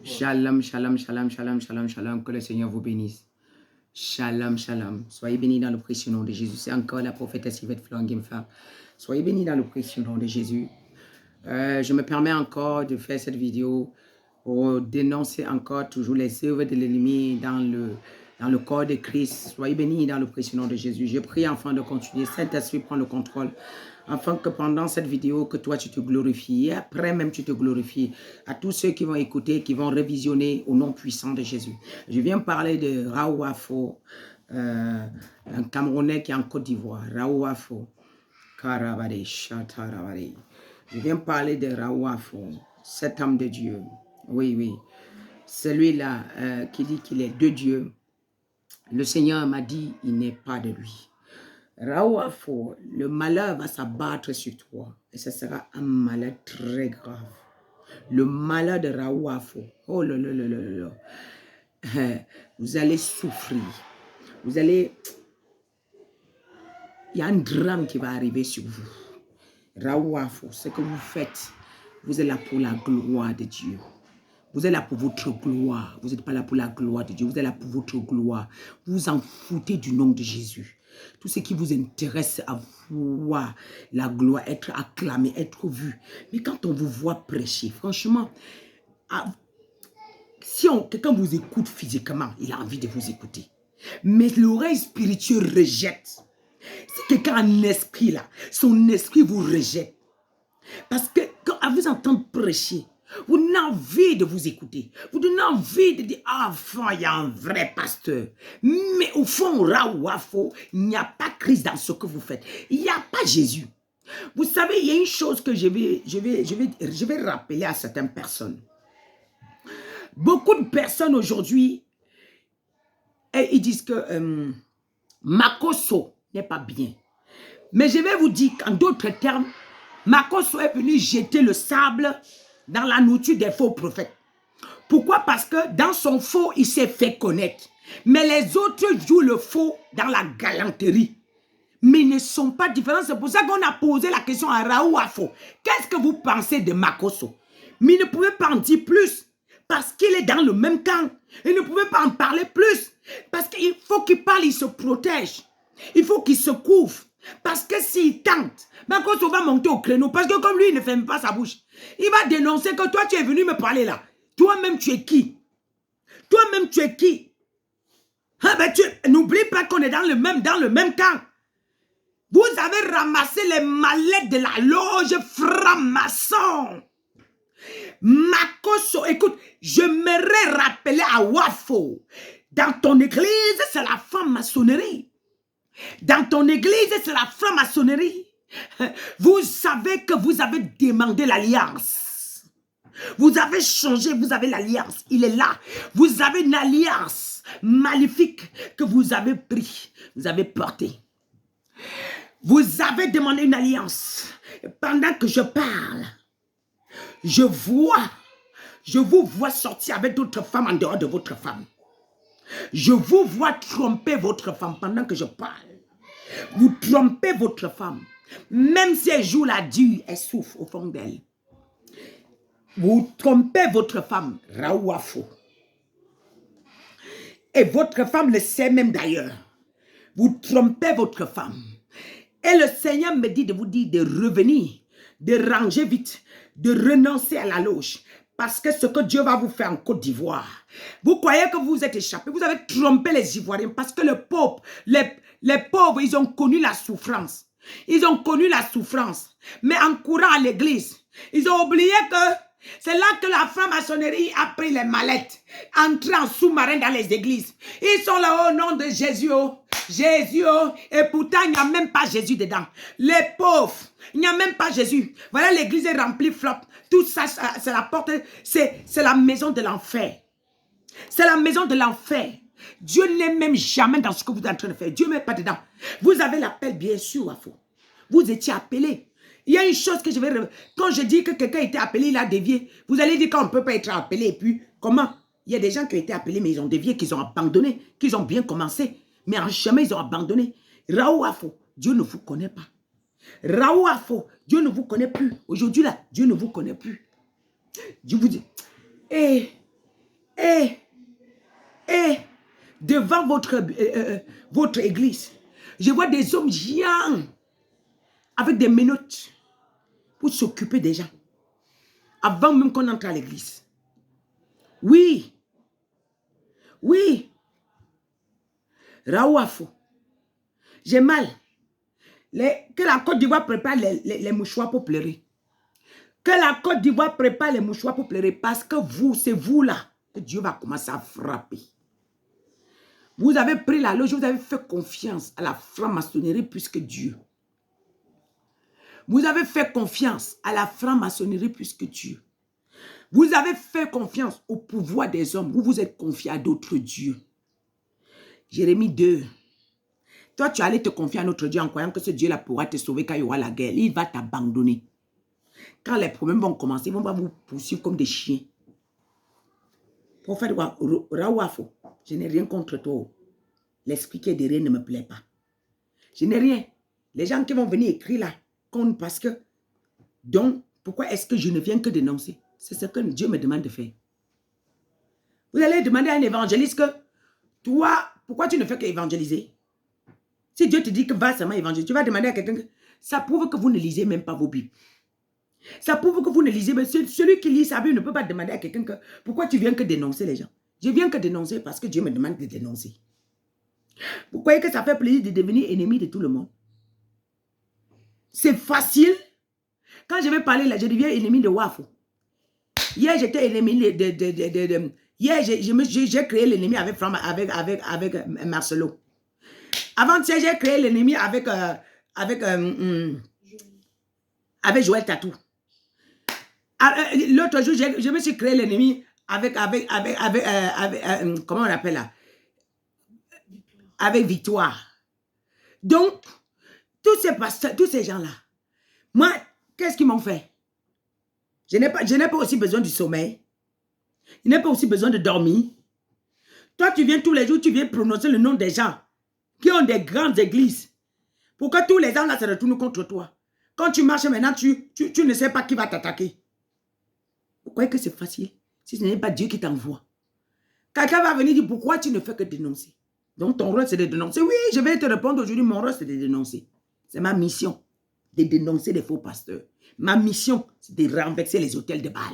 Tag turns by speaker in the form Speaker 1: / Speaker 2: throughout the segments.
Speaker 1: Shalom, shalom, shalom, shalom, shalom, shalom. Que le Seigneur vous bénisse. Shalom, shalom. Soyez bénis dans le précieux nom de Jésus. C'est encore la prophétesse Yvette Florent-Guimfard. Soyez bénis dans le précieux nom de Jésus. Je me permets encore de faire cette vidéo pour dénoncer encore toujours les œuvres de l'ennemi dans le corps de Christ. Soyez bénis dans le précieux nom de Jésus. Je prie enfin de continuer. Saint-Esprit prend le contrôle. Afin que pendant cette vidéo, que toi tu te glorifies. Et après même tu te glorifies. À tous ceux qui vont écouter, qui vont révisionner au nom puissant de Jésus. Je viens parler de Raouafo, un Camerounais qui est en Côte d'Ivoire. Raouafo. Karabade, Chatarabade. Je viens parler de Raouafo, cet homme de Dieu. Oui, oui. Celui-là qui dit qu'il est de Dieu. Le Seigneur m'a dit, il n'est pas de lui. Raouafo, le malheur va s'abattre sur toi. Et ce sera un malheur très grave. Le malheur de Raouafo. Oh là là là là là. Vous allez souffrir. Vous allez... Il y a un drame qui va arriver sur vous. Raouafo, ce que vous faites, vous êtes là pour la gloire de Dieu. Vous êtes là pour votre gloire. Vous n'êtes pas là pour la gloire de Dieu. Vous êtes là pour votre gloire. Vous vous en foutez du nom de Jésus. Tout ce qui vous intéresse à voir la gloire, être acclamé, être vu. Mais quand on vous voit prêcher, franchement, si quelqu'un vous écoute physiquement, il a envie de vous écouter. Mais l'oreille spirituelle rejette. Si quelqu'un a un esprit là, son esprit vous rejette. Parce que quand à vous entendre prêcher, vous donnez envie de vous écouter. Vous donnez envie de dire, ah, enfin, il y a un vrai pasteur. Mais au fond, Raouafo, il n'y a pas Christ dans ce que vous faites. Il n'y a pas Jésus. Vous savez, il y a une chose que je vais rappeler à certaines personnes. Beaucoup de personnes aujourd'hui, ils disent que Makoso n'est pas bien. Mais je vais vous dire qu'en d'autres termes, Makoso est venu jeter le sable dans la nourriture des faux prophètes. Pourquoi? Parce que dans son faux, il s'est fait connaître. Mais les autres jouent le faux dans la galanterie. Mais ils ne sont pas différents. C'est pour ça qu'on a posé la question à Raouafo. Qu'est-ce que vous pensez de Makoso? Mais il ne pouvait pas en dire plus. Parce qu'il est dans le même camp. Il ne pouvait pas en parler plus. Parce qu'il faut qu'il parle, il se protège. Il faut qu'il se couvre. Parce que s'il tente, Makoso va monter au créneau. Parce que comme lui, il ne ferme pas sa bouche. Il va dénoncer que toi, tu es venu me parler là. Toi-même, tu es qui? Toi-même, tu es qui? Ah ben, n'oublie pas qu'on est dans le même camp. Vous avez ramassé les mallettes de la loge franc-maçon. Makoso, écoute, je m'aimerais rappeler à Wafo. Dans ton église, c'est la franc-maçonnerie. Dans ton église, c'est la franc-maçonnerie. Vous savez que vous avez demandé l'alliance. Vous avez changé, vous avez l'alliance. Il est là. Vous avez une alliance maléfique que vous avez pris, vous avez porté. Vous avez demandé une alliance. Pendant que je parle, je vous vois sortir avec d'autres femmes en dehors de votre femme. Je vous vois tromper votre femme pendant que je parle. Vous trompez votre femme. Même si elle joue la dure, elle souffre au fond d'elle. Vous trompez votre femme, Raouafo. Et votre femme le sait même d'ailleurs. Vous trompez votre femme. Et le Seigneur me dit de vous dire de revenir, de ranger vite, de renoncer à la loge. Parce que ce que Dieu va vous faire en Côte d'Ivoire, vous croyez que vous êtes échappé, vous avez trompé les Ivoiriens parce que les pauvres, ils ont connu la souffrance. Ils ont connu la souffrance. Mais en courant à l'église, ils ont oublié que c'est là que la franc-maçonnerie a pris les mallettes, entré en sous-marin dans les églises. Ils sont là au nom de Jésus. Jésus, et pourtant il n'y a même pas Jésus dedans. Les pauvres, il n'y a même pas Jésus. Voilà, l'église est remplie flop. Tout ça, c'est la porte, c'est la maison de l'enfer. C'est la maison de l'enfer. Dieu n'est même jamais dans ce que vous êtes en train de faire. Dieu n'est pas dedans. Vous avez l'appel, bien sûr, Wafo. Vous étiez appelé. Il y a une chose que je vais... Quand je dis que quelqu'un était appelé, il a dévié. Vous allez dire qu'on ne peut pas être appelé. Et puis, comment? Il y a des gens qui ont été appelés, mais ils ont dévié, qu'ils ont abandonné, qu'ils ont bien commencé. Mais en chemin, ils ont abandonné. Raouafo, Dieu ne vous connaît pas. Raouafo, Dieu ne vous connaît plus. Aujourd'hui, là, Dieu ne vous connaît plus. Je vous dis, Et, et, et, devant votre église, je vois des hommes géants avec des menottes pour s'occuper des gens. Avant même qu'on entre à l'église. Oui. Oui. Raouafo. J'ai mal. Que la Côte d'Ivoire prépare les mouchoirs pour pleurer. Que la Côte d'Ivoire prépare les mouchoirs pour pleurer. Parce que vous, c'est vous là que Dieu va commencer à frapper. Vous avez pris la loge, vous avez fait confiance à la franc-maçonnerie plus que Dieu. Vous avez fait confiance à la franc-maçonnerie plus que Dieu. Vous avez fait confiance au pouvoir des hommes. Vous vous êtes confié à d'autres dieux. Jérémie 2. Toi, tu allais te confier à notre Dieu en croyant que ce Dieu-là pourra te sauver quand il y aura la guerre. Il va t'abandonner. Quand les problèmes vont commencer, ils vont vous poursuivre comme des chiens. Prophète Raouafo, je n'ai rien contre toi. L'esprit qui est derrière ne me plaît pas. Je n'ai rien. Les gens qui vont venir écrire là, parce que... Donc, pourquoi est-ce que je ne viens que dénoncer? C'est ce que Dieu me demande de faire. Vous allez demander à un évangéliste que, toi, pourquoi tu ne fais qu'évangéliser? Si Dieu te dit que va seulement évangéliser, tu vas demander à quelqu'un que... Ça prouve que vous ne lisez même pas vos Bibles. Ça prouve que vous ne lisez pas. Celui qui lit sa Bible ne peut pas demander à quelqu'un que... Pourquoi tu viens que dénoncer les gens? Je viens que dénoncer parce que Dieu me demande de dénoncer. Vous croyez que ça fait plaisir de devenir ennemi de tout le monde? C'est facile. Quand je vais parler là, je deviens ennemi de Wafo. Hier, j'étais ennemi hier, j'ai créé l'ennemi avec Marcelo. Avant-hier, j'ai créé l'ennemi avec Joël Tatou. L'autre jour, je me suis créé l'ennemi avec comment on appelle là? Avec Victoire. Donc, tous ces pasteurs, tous ces gens-là, moi, qu'est-ce qu'ils m'ont fait? Je n'ai pas aussi besoin du sommeil. Je n'ai pas aussi besoin de dormir. Toi, tu viens tous les jours, tu viens prononcer le nom des gens qui ont des grandes églises. Pourquoi tous les gens là se retournent contre toi? Quand tu marches maintenant, tu ne sais pas qui va t'attaquer. Vous croyez que c'est facile? Si ce n'est pas Dieu qui t'envoie. Quelqu'un va venir dire pourquoi tu ne fais que dénoncer. Donc ton rôle c'est de dénoncer. Oui, je vais te répondre aujourd'hui, mon rôle c'est de dénoncer. C'est ma mission de dénoncer les faux pasteurs. Ma mission c'est de renverser les autels de Baal.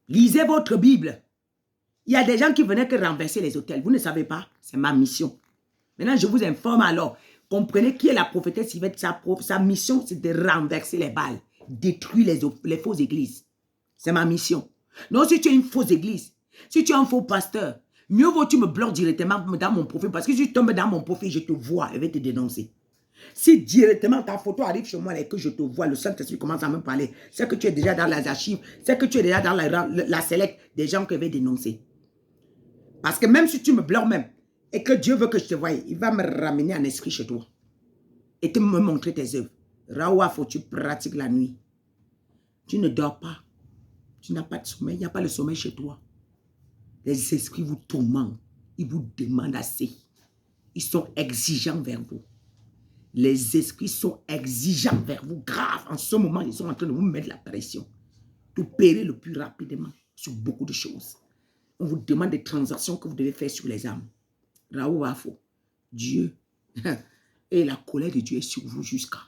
Speaker 1: Lisez votre Bible. Il y a des gens qui venaient que renverser les autels. Vous ne savez pas? C'est ma mission. Maintenant, je vous informe alors. Comprenez qui est la prophétesse Yvette. Sa mission, c'est de renverser les balles. Détruire les fausses églises. C'est ma mission. Donc, si tu es une fausse église, si tu es un faux pasteur, mieux vaut tu me bloques directement dans mon profil. Parce que si tu tombes dans mon profil, je te vois et je vais te dénoncer. Si directement ta photo arrive chez moi et que je te vois, le Saint-Esprit commence à me parler, c'est que tu es déjà dans les archives, c'est que tu es déjà dans la select des gens que je vais dénoncer. Parce que même si tu me bloques même, et que Dieu veut que je te voie, il va me ramener en esprit chez toi. Et te me montrer tes œuvres. Raoua, faut que tu pratiques la nuit. Tu ne dors pas. Tu n'as pas de sommeil. Il n'y a pas le sommeil chez toi. Les esprits vous tourmentent. Ils vous demandent assez. Ils sont exigeants vers vous. Les esprits sont exigeants vers vous. Grave. En ce moment, ils sont en train de vous mettre la pression. D'opérer le plus rapidement sur beaucoup de choses. On vous demande des transactions que vous devez faire sur les âmes. Raoul Wafo, Dieu, et la colère de Dieu est sur vous jusqu'à.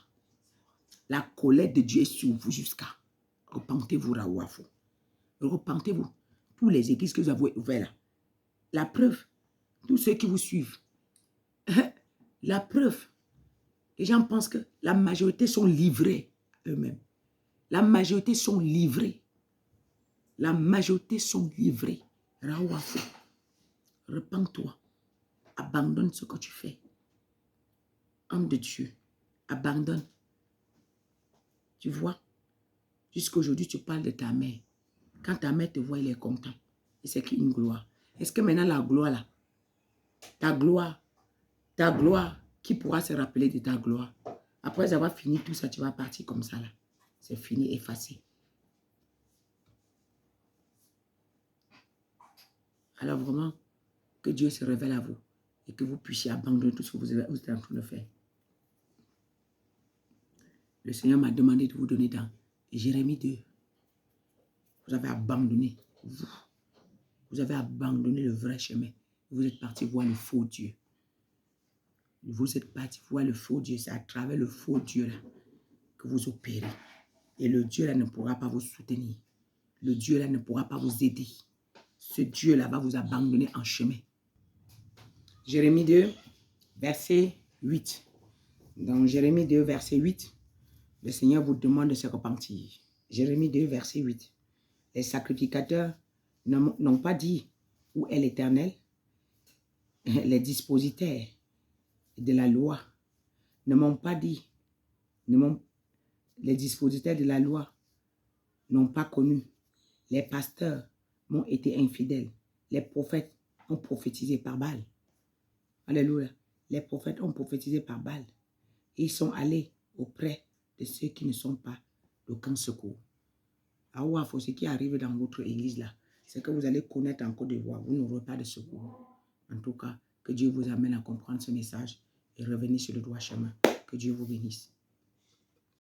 Speaker 1: La colère de Dieu est sur vous jusqu'à. Repentez-vous, Raoul Wafo. Repentez-vous. Tous les églises que vous avez ouvertes là. La preuve, tous ceux qui vous suivent. La preuve, les gens pensent que la majorité sont livrés eux-mêmes. La majorité sont livrés. La majorité sont livrés. Raoul Wafo, repens-toi. Abandonne ce que tu fais. Homme de Dieu, abandonne. Tu vois, jusqu'aujourd'hui, tu parles de ta mère. Quand ta mère te voit, elle est contente. Et c'est une gloire. Est-ce que maintenant, la gloire là, ta gloire, qui pourra se rappeler de ta gloire? Après avoir fini tout ça, tu vas partir comme ça là. C'est fini, effacé. Alors vraiment, que Dieu se révèle à vous et que vous puissiez abandonner tout ce que vous êtes en train de faire. Le Seigneur m'a demandé de vous donner dans Jérémie 2. Vous avez abandonné. Vous avez abandonné le vrai chemin. Vous êtes parti voir le faux Dieu. Vous êtes parti voir le faux Dieu. C'est à travers le faux Dieu là que vous opérez. Et le Dieu là ne pourra pas vous soutenir. Le Dieu là ne pourra pas vous aider. Ce Dieu là va vous abandonner en chemin. Jérémie 2, verset 8. Dans Jérémie 2, verset 8, le Seigneur vous demande de se repentir. Jérémie 2, verset 8. Les sacrificateurs n'ont pas dit où est l'Éternel. Les dispositaires de la loi ne m'ont pas dit. Les dispositaires de la loi n'ont pas connu. Les pasteurs m'ont été infidèles. Les prophètes ont prophétisé par Baal. Alléluia. Les prophètes ont prophétisé par Baal. Ils sont allés auprès de ceux qui ne sont pas d'aucun secours. Ah, ce qui arrive dans votre église là, c'est que vous allez connaître en Côte d'Ivoire, vous n'aurez pas de secours. En tout cas, que Dieu vous amène à comprendre ce message et revenir sur le droit chemin. Que Dieu vous bénisse.